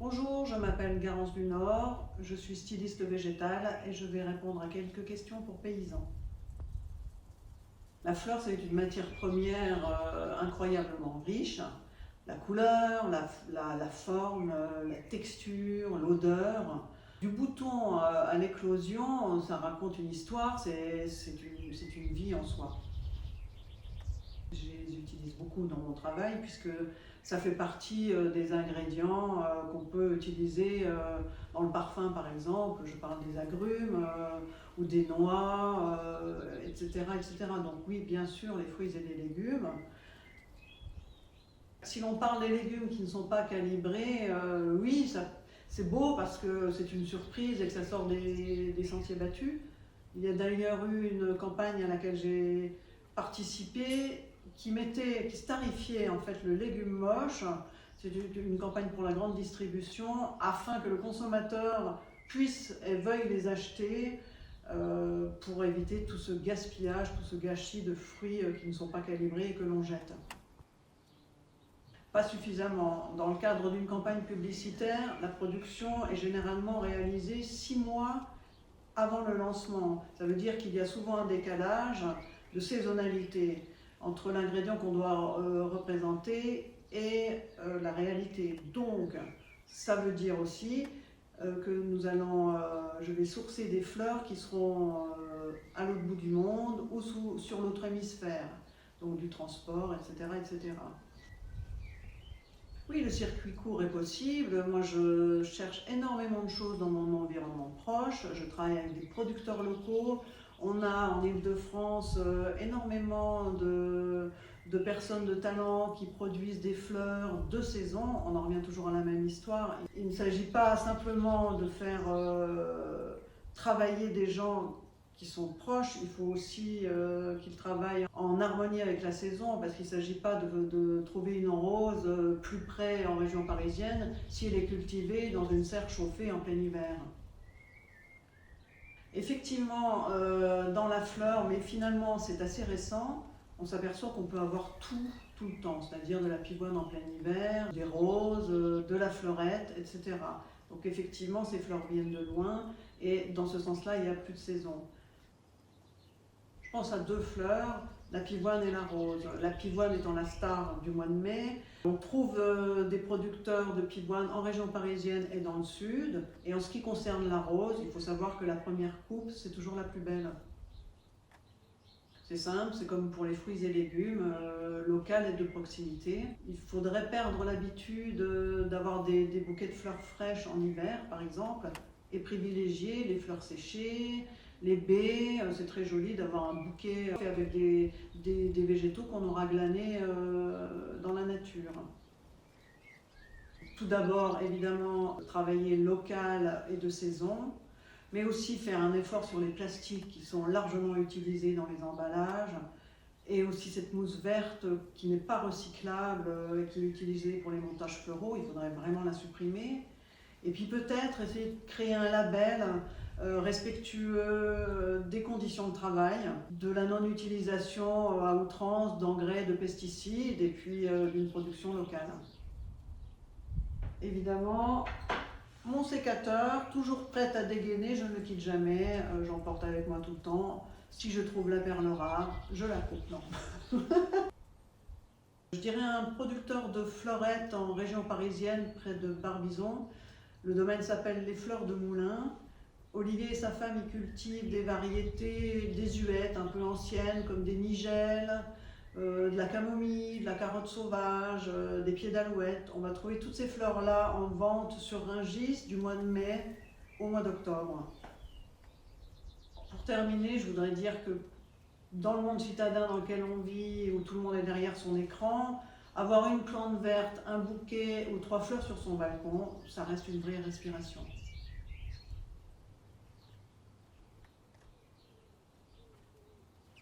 Bonjour, je m'appelle Garance du Nord, je suis styliste végétale et je vais répondre à quelques questions pour paysans. La fleur, c'est une matière première incroyablement riche. La couleur, la forme, la texture, l'odeur. Du bouton à l'éclosion, ça raconte une histoire, c'est une vie en soi. Je les utilise beaucoup dans mon travail puisque ça fait partie des ingrédients qu'on peut utiliser dans le parfum par exemple. Je parle des agrumes ou des noix, etc., etc. Donc oui, bien sûr, les fruits et les légumes. Si l'on parle des légumes qui ne sont pas calibrés, oui, c'est beau parce que c'est une surprise et que ça sort des sentiers battus. Il y a d'ailleurs eu une campagne à laquelle j'ai participé qui starifiait en fait le légume moche. C'est une campagne pour la grande distribution afin que le consommateur puisse et veuille les acheter pour éviter tout ce gaspillage, tout ce gâchis de fruits qui ne sont pas calibrés et que l'on jette. Pas suffisamment. Dans le cadre d'une campagne publicitaire, la production est généralement réalisée 6 mois avant le lancement. Ça veut dire qu'il y a souvent un décalage de saisonnalité entre l'ingrédient qu'on doit représenter et la réalité. Donc, ça veut dire aussi que je vais sourcer des fleurs qui seront à l'autre bout du monde ou sur l'autre hémisphère, donc du transport, etc., etc. Oui, le circuit court est possible. Moi, je cherche énormément de choses dans mon environnement proche. Je travaille avec des producteurs locaux. On a en Île-de-France énormément de personnes de talent qui produisent des fleurs de saison. On en revient toujours à la même histoire. Il ne s'agit pas simplement de faire travailler des gens qui sont proches, il faut aussi qu'ils travaillent en harmonie avec la saison, parce qu'il ne s'agit pas de trouver une rose plus près en région parisienne si elle est cultivée dans une serre chauffée en plein hiver. Effectivement, dans la fleur, mais finalement c'est assez récent, on s'aperçoit qu'on peut avoir tout le temps, c'est-à-dire de la pivoine en plein hiver, des roses, de la fleurette, etc. Donc effectivement, ces fleurs viennent de loin et dans ce sens-là, il n'y a plus de saison. Je pense à 2 fleurs, la pivoine et la rose. La pivoine étant la star du mois de mai. On trouve des producteurs de pivoine en région parisienne et dans le sud. Et en ce qui concerne la rose, il faut savoir que la première coupe, c'est toujours la plus belle. C'est simple, c'est comme pour les fruits et légumes, local et de proximité. Il faudrait perdre l'habitude d'avoir des bouquets de fleurs fraîches en hiver, par exemple, et privilégier les fleurs séchées, les baies. C'est très joli d'avoir un bouquet fait avec des végétaux qu'on aura glanés dans la nature. Tout d'abord, évidemment, travailler local et de saison, mais aussi faire un effort sur les plastiques qui sont largement utilisés dans les emballages, et aussi cette mousse verte qui n'est pas recyclable et qui est utilisée pour les montages floraux, il faudrait vraiment la supprimer. Et puis peut-être essayer de créer un label respectueux des conditions de travail, de la non-utilisation à outrance d'engrais, de pesticides et puis d'une production locale. Évidemment, mon sécateur, toujours prête à dégainer, je ne le quitte jamais, j'emporte avec moi tout le temps. Si je trouve la perle rare, je la coupe, non. Je dirais un producteur de fleurettes en région parisienne, près de Barbizon. Le domaine s'appelle Les Fleurs de Moulins. Olivier et sa femme y cultivent des variétés désuètes, un peu anciennes, comme des nigelles, de la camomille, de la carotte sauvage, des pieds d'alouette. On va trouver toutes ces fleurs-là en vente sur Rungis du mois de mai au mois d'octobre. Pour terminer, je voudrais dire que dans le monde citadin dans lequel on vit, où tout le monde est derrière son écran, avoir une plante verte, un bouquet ou 3 fleurs sur son balcon, ça reste une vraie respiration.